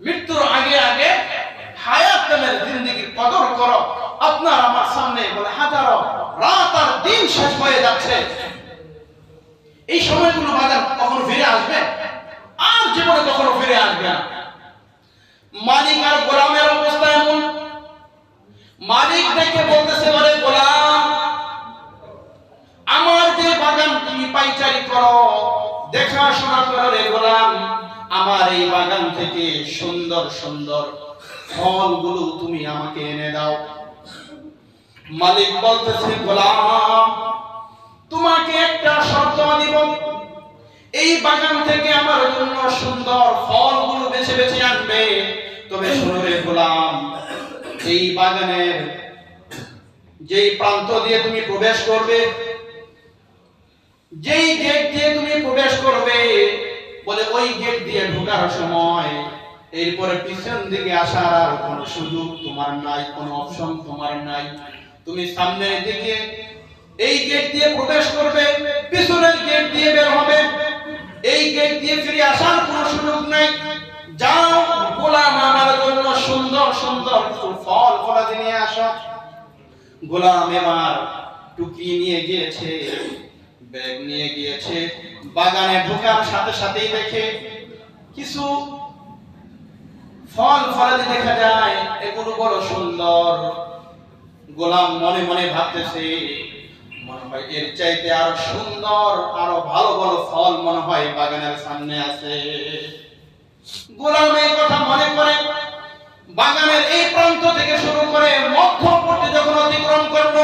মৃত্যুর আগে আগে হায়াত নামের জিন্দেগির কদর করো। আপনার আমার সামনে বলে হাজারো রাত আর দিন শেষ হয়ে যাচ্ছে, এই সময়গুলো বাজার কখনো ফিরে আসবে? আর জীবনে কখনো ফিরে আসবে না। মালিক আর গোলামের অবস্থা এমন, মালিক দেখে বলতেছে, বলে গোলাম, আমার যে বাগান তুমি পাইচারি করো, দেখাশোনা করো রে গোলাম, আমার এই বাগান থেকে সুন্দর সুন্দর ফলগুলো তুমি আমাকে এনে দাও। মালিক বলতেছে, গোলাম, তোমাকে একটা শর্ত দিব, এই বাগান থেকে আমার জন্য সুন্দর ফলগুলো বেছে বেছে আনবে। তবে শোনো রে গোলাম, এই বাগানের যেই প্রান্ত দিয়ে তুমি প্রবেশ করবে, যেই গেট দিয়ে তুমি প্রবেশ করবে, বলে ওই গেট দিয়ে ঢোকার সময় এরপরে পিছন দিকে আসার আর কোনো সুযোগ তোমার নাই, কোনো অপশন তোমার নাই। তুমি সামনের দিকে এই গেট দিয়ে প্রবেশ করবে, পিছনের গেট দিয়ে বের হবে, এই গেট দিয়ে ফিরে আসার কোনো সুযোগ নাই। যাও গোলাম, আমার জন্য সুন্দর সুন্দর ফল ফলাদি নিয়ে আসো। গোলাম এবার টুকি নিয়ে গিয়েছে, ব্যাগ নিয়ে গিয়েছে, বাগানে ঢোকার সাথে সাথেই দেখে কিছু ফল ফলাদি দেখা যায়, এগুলো বড় সুন্দর। গোলাম মনে মনে ভাবতেছে, মনে হয় এর চাইতে আরো সুন্দর, আরো ভালো ভালো ফল মনে হয় বাগানের সামনে আছে। গোলাম এই কথা মনে করে বাগানের এই প্রান্ত থেকে শুরু করে মধ্যবর্তী যখন অতিক্রম করলো,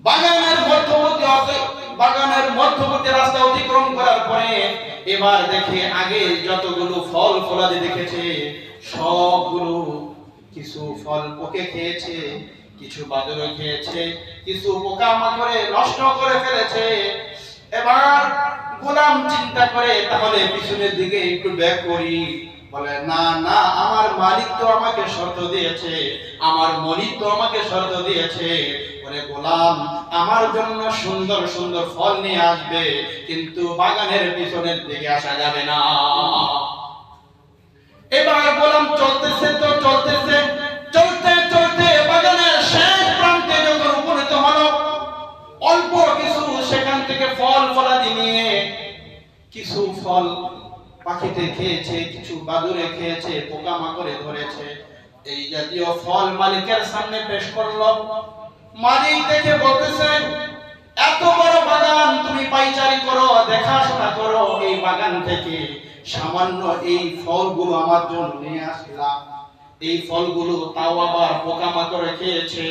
বাগানের মধ্যবর্তী রাস্তা অতিক্রম করার পরে এবার দেখে আগে যতগুলো ফল ফলাদি দেখেছে সবগুলো, কিছু ফল পোকে খেয়েছে, কিছু বাদুড়ে খেয়েছে, কিছু পোকামাকড়ে নষ্ট করে ফেলেছে। এবার গোলাম চিন্তা করে, তাহলে পিছনের দিকে একটু ব্যাক করি। বলে না না, আমার মালিক তো আমাকে শর্ত দিয়েছে, আমার মনিক তো আমাকে শর্ত দিয়েছে, বলে গোলাম, আমার জন্য সুন্দর সুন্দর ফল নিয়ে আসবে, কিন্তু বাগানের পিছনের দিকে আসা যাবে না। এবার গোলাম চলতেছে তো চলতেছে, চলতে চলতে বাগানের শেষ প্রান্তে যখন উপনীত হলো, অল্প কিছু সেখান থেকে ফল ফলাদি নিয়ে, কিছু ফল পাখিতে খেয়েছে, কিছু বাদুড়ে খেয়েছে, পোকামাকড়ে ধরেছে, এই জাতীয় ফল মালিকের সামনে পেশ করলো। মালিক দেখে বলতেছে, এত বড় বাগান তুমি পাইচারি করো, দেখাশোনা করো, এই বাগান থেকে সামান্য এই ফলগুলো আমার জন্য নিয়ে আসলাম, এই ফলগুলো তাও আবার পোকামাকড়ে খেয়েছে,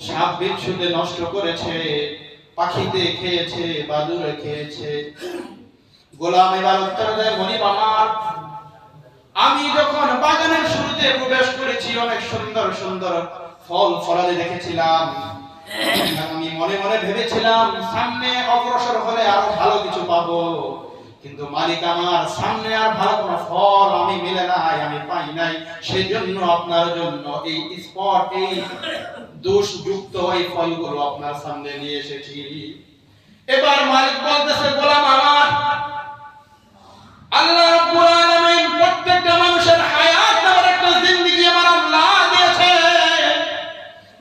সাপ বিচ্ছুতে নষ্ট করেছে, পাখিতে খেয়েছে, বাদুড়ে খেয়েছে। গোলাম এবার উত্তর দেয়, মনিব আমার, আমি যখন বাগানের শুরুতে প্রবেশ করেছি অনেক সুন্দর সুন্দর ফল ফলাদি দেখেছিলাম, আমি মনে মনে ভেবেছিলাম সামনে অগ্রসর হলে আরো ভালো কিছু পাবো, কিন্তু মালিক আমার সামনে আর ভালো কোনো ফল আমি মিলে নাই, আমি পাই নাই, সেই জন্য আপনার জন্য এই স্পট, এই দোষযুক্ত এই ফলগুলো আপনার সামনে নিয়ে এসেছি। এবার মালিক বলতেছে, গোলাম আমার, আল্লাহ রাব্বুল আলামিন প্রত্যেকটা মানুষের হায়াত নামের একটা জিন্দেগি আমার আল্লাহ দিয়েছে,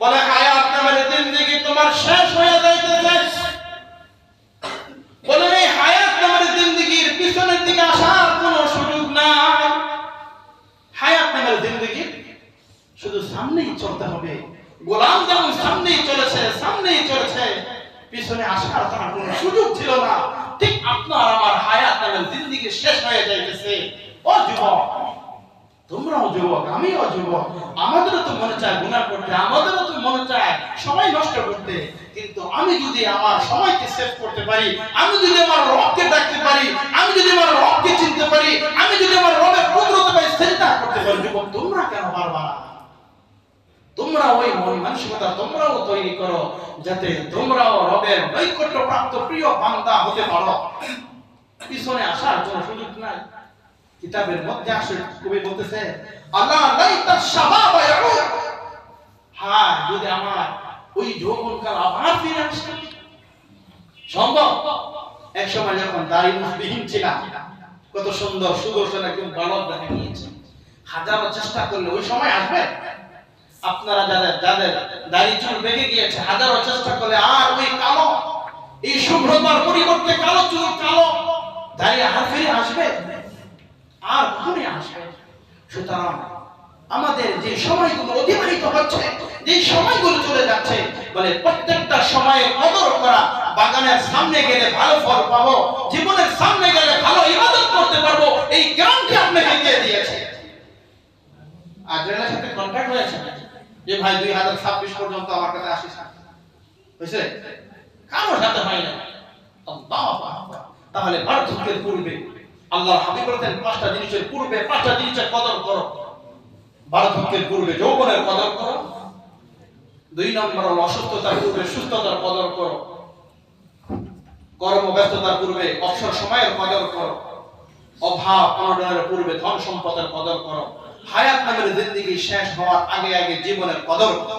বলে হায়াত নামের জিন্দেগি তোমার শেষ হয়ে যাইতেছে, বলে এই হায়াত নামের জিন্দেগির পিছনের দিকে আসার কোনো সুযোগ নাই। হায়াত নামের জিন্দেগি শুধু সামনেই চলতে হবে। গোলাম যেমন সামনেই চলেছে, পিছনে আসার তার কোনো সুযোগ ছিল না, ঠিক আপনার আমার হায়াত নামের জিন্দেগি শেষ হয়ে যাইতেছে। ও যুবক, তোমরাও যুবক, আমিও যুবক, আমাদেরও তো মনে চায় গুনাহ করতে, আমাদেরও তো মনে চায় সময় নষ্ট করতে, কিন্তু আমি যদি আমার সময়কে সেভ করতে পারি, আমি যদি আমার রবকে ডাকতে পারি, আমি যদি আমার রবকে চিনতে পারি, আমি যদি আমার রবের কুদরত পাই চিন্তা করতে পারি, যুবক তোমরা কেন পারবা না? তোমরা ওই মন মানসিকতা তোমরাও তৈরি করো, যাতে তোমরাও রবের নৈকট্য প্রাপ্ত প্রিয় বান্দা হতে পারো। পিছনে আসার কোনো সুযোগ নাই। কিতাবের মধ্যে আসে, কবি বলতেছে, আল্লাহ লাইতা শাবাবা ইয়াউদ, হ্যাঁ যদি আমার ওই যৌবনকাল আবার ফিরে আসতো। সম্ভব? এক সময় যখন দাড়ি মুছবিহীন ছিলাম, কত সুন্দর সুদর্শন একদম বালক দেখা নিয়েছে। হাজারো চেষ্টা করলে ওই সময় আসবে? আপনারা যাদের যাদের দাড়ি চুল বেঁকে গিয়েছে, হাজারো চেষ্টা করলে আর ওই কালো, এই শুভ্রতার পরিবর্তে কালো চুল, কালো দাড়ি আর ফিরে আসবে? আর কখনই আসবে? সুতরাং আমাদের যে সময়গুলো অতিবাহিত হচ্ছে, যে সময়গুলো চলে যাচ্ছে, বলে প্রত্যেকটা সময়ে কদর করা। বাগানের সামনে গেলে ভালো ফল পাবো, জীবনের সামনে গেলে ভালো ইবাদত করতে পারবো, এই গ্যারান্টি আপনাকে কে দিয়েছে? আর জেলার সাথে কন্ট্রাক্ট হয়েছে যে ভাই 2026 পর্যন্ত আমার কাছে আসিস না, বুঝছে? কারোর সাথে হয় না। আল্লাহু আকবার। তাহলে বার্ধক্যের পূর্বে আল্লাহর হাবিব বলেছেন 5টা জিনিসের পূর্বে 5টা জিনিসের কদর করো। বার্ধক্যের পূর্বে যৌবনের কদর করো। 2 নম্বর হলো অসুস্থতার পূর্বে সুস্থতার কদর করো। কর্মব্যস্ততার পূর্বে অবসর সময়ের কদর করো। অভাব অনটনের পূর্বে ধন সম্পদের কদর করো। হায়াত নামের জিন্দেগি শেষ হওয়ার আগে আগে জীবনের কদর করো।